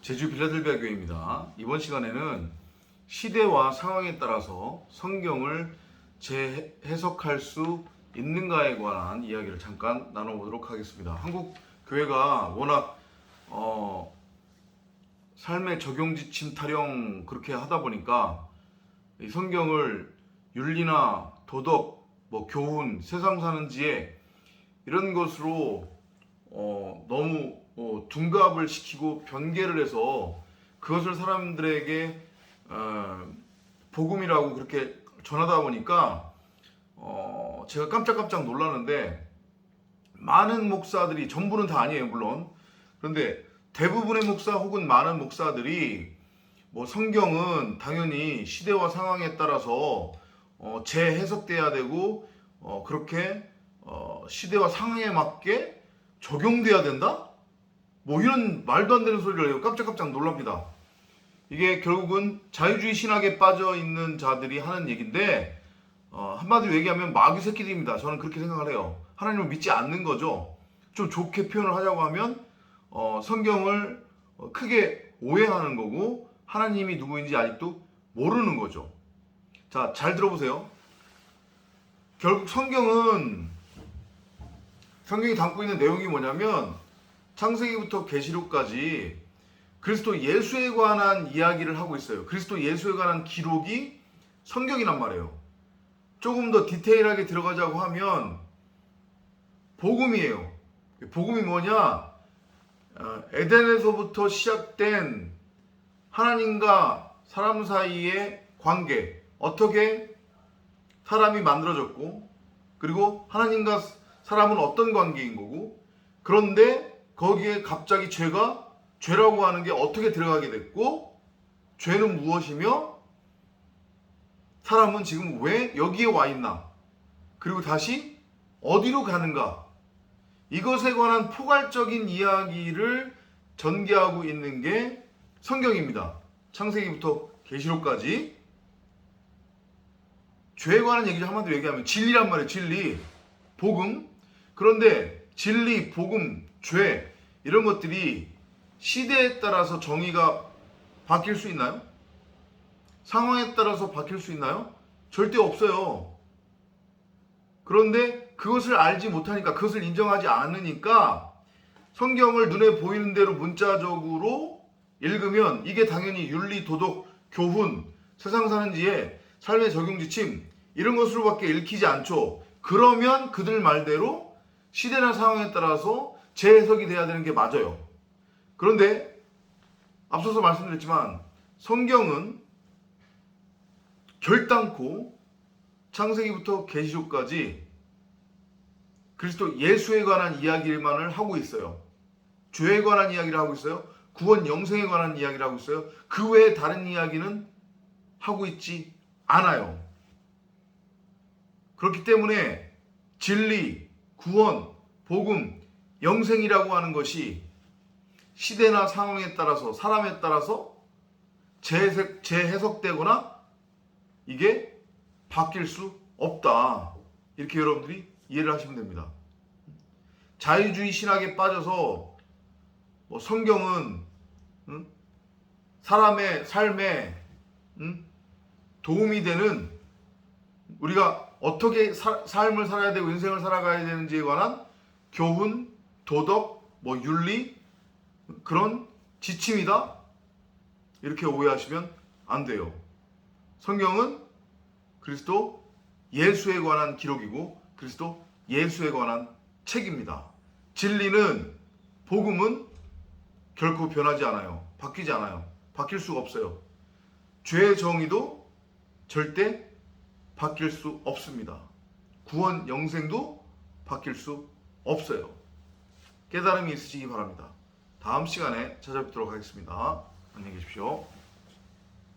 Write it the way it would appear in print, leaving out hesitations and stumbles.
제주 빌라델비아 교회입니다. 이번 시간에는 시대와 상황에 따라서 성경을 재해석할 수 있는가에 관한 이야기를 잠깐 나눠보도록 하겠습니다. 한국 교회가 워낙 삶의 적용지침 타령 그렇게 하다 보니까 이 성경을 윤리나 도덕, 교훈, 세상 사는 지혜 이런 것으로 너무 둔갑을 시키고 변개를 해서 그것을 사람들에게 복음이라고 그렇게 전하다 보니까 제가 깜짝깜짝 놀랐는데, 많은 목사들이, 전부는 다 아니에요 물론, 그런데 대부분의 목사 혹은 많은 목사들이 성경은 당연히 시대와 상황에 따라서 재해석돼야 되고 그렇게 시대와 상황에 맞게 적용돼야 된다? 이런 말도 안 되는 소리를 해요. 깜짝깜짝 놀랍니다. 이게 결국은 자유주의 신학에 빠져 있는 자들이 하는 얘기인데, 한마디로 얘기하면 마귀 새끼들입니다. 저는 그렇게 생각을 해요. 하나님을 믿지 않는 거죠. 좀 좋게 표현을 하자고 하면 성경을 크게 오해하는 거고 하나님이 누구인지 아직도 모르는 거죠. 자, 잘 들어보세요. 결국 성경이 담고 있는 내용이 뭐냐면 창세기부터 계시록까지 그리스도 예수에 관한 이야기를 하고 있어요. 그리스도 예수에 관한 기록이 성경이란 말이에요. 조금 더 디테일하게 들어가자고 하면 복음이에요. 복음이 뭐냐? 에덴에서부터 시작된 하나님과 사람 사이의 관계, 어떻게 사람이 만들어졌고, 그리고 하나님과 사람은 어떤 관계인 거고, 그런데 거기에 갑자기 죄라고 하는 게 어떻게 들어가게 됐고, 죄는 무엇이며 사람은 지금 왜 여기에 와 있나, 그리고 다시 어디로 가는가, 이것에 관한 포괄적인 이야기를 전개하고 있는 게 성경입니다. 창세기부터 계시록까지. 죄에 관한 얘기죠. 한마디로 얘기하면 진리란 말이에요. 진리, 복음. 그런데 진리, 복음, 죄 이런 것들이 시대에 따라서 정의가 바뀔 수 있나요? 상황에 따라서 바뀔 수 있나요? 절대 없어요. 그런데 그것을 알지 못하니까, 그것을 인정하지 않으니까 성경을 눈에 보이는 대로 문자적으로 읽으면 이게 당연히 윤리, 도덕, 교훈, 세상 사는 지혜, 삶의 적용지침 이런 것으로밖에 읽히지 않죠. 그러면 그들 말대로 시대나 상황에 따라서 재해석이 돼야 되는 게 맞아요. 그런데 앞서서 말씀드렸지만 성경은 결단코 창세기부터 계시록까지 그리스도 예수에 관한 이야기만을 하고 있어요. 죄에 관한 이야기를 하고 있어요. 구원 영생에 관한 이야기를 하고 있어요. 그 외에 다른 이야기는 하고 있지 않아요. 그렇기 때문에 진리, 구원, 복음, 영생이라고 하는 것이 시대나 상황에 따라서, 사람에 따라서 재해석되거나 이게 바뀔 수 없다. 이렇게 여러분들이 이해를 하시면 됩니다. 자유주의 신학에 빠져서 성경은 사람의 삶에 도움이 되는, 우리가 어떻게 삶을 살아야 되고 인생을 살아가야 되는지에 관한 교훈, 도덕, 윤리 그런 지침이다, 이렇게 오해하시면 안 돼요. 성경은 그리스도 예수에 관한 기록이고 그리스도 예수에 관한 책입니다. 진리는, 복음은 결코 변하지 않아요. 바뀌지 않아요. 바뀔 수가 없어요. 죄의 정의도 절대 바뀔 수 없습니다. 구원 영생도 바뀔 수 없어요. 깨달음이 있으시기 바랍니다. 다음 시간에 찾아뵙도록 하겠습니다. 안녕히 계십시오.